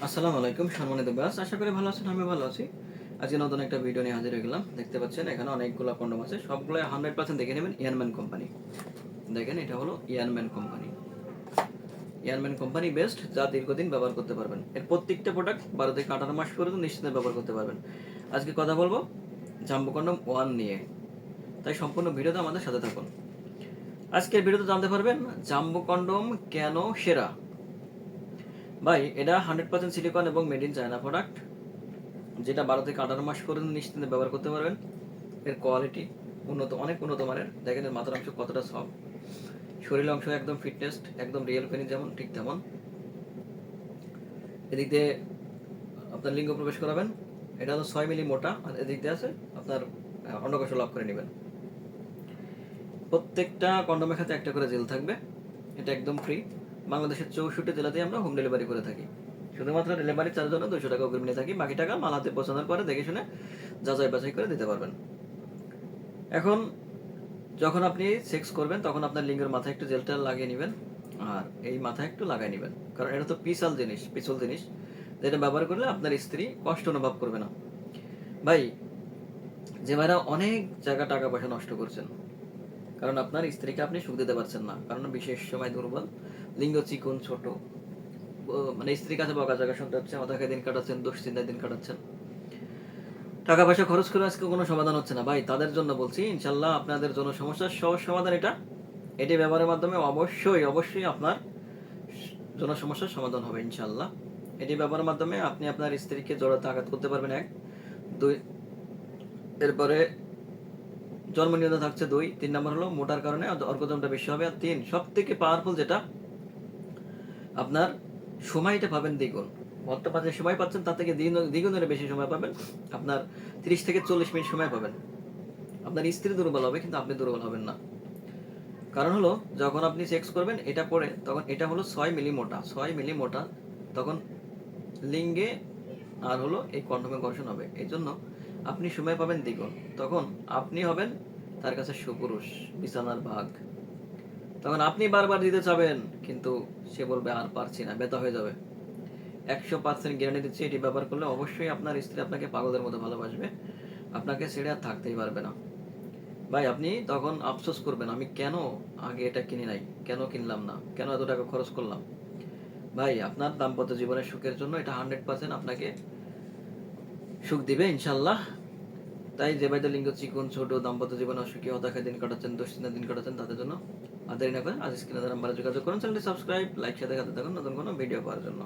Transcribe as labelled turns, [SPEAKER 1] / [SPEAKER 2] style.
[SPEAKER 1] আসসালামু আলাইকুম সম্মানিত ব্যাস, আশা করি ভালো আছেন। আমি ভালো আছি। আজকে নতুন একটা ভিডিও নিয়ে হাজির হয়ে গেলাম। দেখতে পাচ্ছেন এখানে অনেকগুলো কন্ডম আছে, সবগুলো 100% দেখে নেবেন ইয়ারম্যান কোম্পানি। দেখেন এটা হলো ইয়ারম্যান কোম্পানি। ইয়ারম্যান কোম্পানি বেস্ট, যা দীর্ঘদিন ব্যবহার করতে পারবেন। এর প্রত্যেকটা প্রোডাক্ট 12 থেকে 18 মাস পর্যন্ত নিশ্চিন্তে ব্যবহার করতে পারবেন। আজকে কথা বলবো জাম্বো কন্ডম 1 নিয়ে, তাই সম্পূর্ণ ভিডিওতে আমাদের সাথে থাকুন। আজকের ভিডিওতে জানতে পারবেন জাম্বো কন্ডম কেন সেরা। ভাই এটা 100% সিলিকন এবং মেড ইন চায়না প্রোডাক্ট, যেটা 12 থেকে 18 মাস পর্যন্ত নিশ্চিন্তে ব্যবহার করতে পারবেন। এর কোয়ালিটি অনেক উন্নত মানের। দেখেন এর মাথার অংশ কতটা সফট, শরীরের অংশ একদম ফিটনেস, একদম রিয়েল পেনি যেমন ঠিক তেমন। এদিক দিয়ে আপনার লিঙ্গ প্রবেশ করাবেন, এটা হলো 6 মিলি মোটা, আর এদিক দিয়ে আছে আপনার অন্ডকোষ লক করে নেবেন। প্রত্যেকটা কন্ডোমের খাতে একটা করে জেল থাকবে, এটা একদম ফ্রি। বাংলাদেশের 64 জেলাতেই আমরা হোম ডেলিভারি করে থাকি। শুধুমাত্র ডেলিভারি চার্জের জন্য 200 টাকা অগ্রিম নিয়ে থাকি, বাকি টাকা মাল হাতে পৌঁছানোর পরে দেখে শুনে যাচাই বাছাই করে দিতে পারবেন। এখন যখন আপনি সেক্স করবেন তখন আপনার লিঙ্গের মাথায় একটু জেলটা লাগিয়ে নেবেন, আর এই মাথায় একটু লাগাই নেবেন, কারণ এটা তো পিছল জিনিস, যেটা ব্যবহার করলে আপনার স্ত্রী কষ্ট অনুভব করবে না। ভাই, যে ভাইরা অনেক জায়গা টাকা পয়সা নষ্ট করছেন, কারণ আপনার স্ত্রীকে আপনি সুখ দিতে পারছেন না, কারণ বিশেষ সময় দুর্বল, লিঙ্গ চিকন ছোট, মানে স্ত্রীর কাছে বকা জায়গা শুনতে হচ্ছে, মাথা খেয়ে দিন কাটাচ্ছেন, দুশ্চিন্তায় দিন কাটাচ্ছেন, টাকা পয়সা খরচ করে আজকে কোনো সমাধান হচ্ছে না। ভাই তাদের জন্য বলছি, ইনশাল্লাহ আপনাদের জন্য সমস্যার সহজ সমাধান এটা। এটি ব্যবহারের মাধ্যমে অবশ্যই আপনার জন্য সমস্যার সমাধান হবে ইনশাল্লাহ। এটি ব্যবহারের মাধ্যমে আপনি আপনার স্ত্রীকে জড়াতে আঘাত করতে পারবেন, 1 2। এরপরে জন্ম নিয়ন্ত্রণ থাকছে 2, 3 নম্বর হলো মোটার কারণে অর্গজমটা বেশি হবে, আর 3 সব থেকে পাওয়ারফুল যেটা, আপনার সময়টা পাবেন দ্বিগুণ। বর্তমানে যে সময় পাচ্ছেন তার থেকে দ্বিগুণের বেশি সময় পাবেন। আপনার 30 থেকে 40 মিনিট সময় পাবেন। আপনার স্ত্রী দুর্বল হবে কিন্তু আপনি দুর্বল হবেন না। কারণ হলো যখন আপনি সেক্স করবেন এটা পরে, তখন এটা হলো 6 মিলি মোটা, 6 মিলি মোটা, তখন লিঙ্গে আর হলো এই কন্ডোমে ঘর্ষণ হবে, এই জন্য আপনি সময় পাবেন দ্বিগুণ। তখন আপনি হবেন তার কাছে সুপুরুষ, বিছানার ভাগ। তখন আপনি বারবার দিতে চাবেন, কিন্তু সে বলবে আর পারছি না, ব্যথা হয়ে যাবে। 100% গ্যারান্টি দিচ্ছি, এটি ব্যবহার করলে অবশ্যই আপনার স্ত্রী আপনাকে পাগলের মতো ভালোবাসবে, আপনাকে ছেড়ে আর থাকতেই পারবে না। ভাই আপনি তখন আফসোস করবেন, আমি কেন আগে এটা কিনি নাই, কেন কিনলাম না, কেন এত টাকা খরচ করলাম। ভাই আপনার দাম্পত্য জীবনের সুখের জন্য এটা 100% আপনাকে সুখ দিবে ইনশাল্লাহ। তাই যে ভাইদের লিঙ্গ চিকন ছোট, দাম্পত্য জীবনে অসুখী, হতাশায় দিন কাটাচ্ছেন, দুশ্চিন্তায় দিন কাটাচ্ছেন, তাদের জন্য আর দেরি না করে আজ স্ক্রিনে নাম্বারে যোগাযোগ করুন। চ্যানেলটি সাবস্ক্রাইব, লাইক সাথে থাকুন নতুন কোনো ভিডিও পাওয়ার জন্য।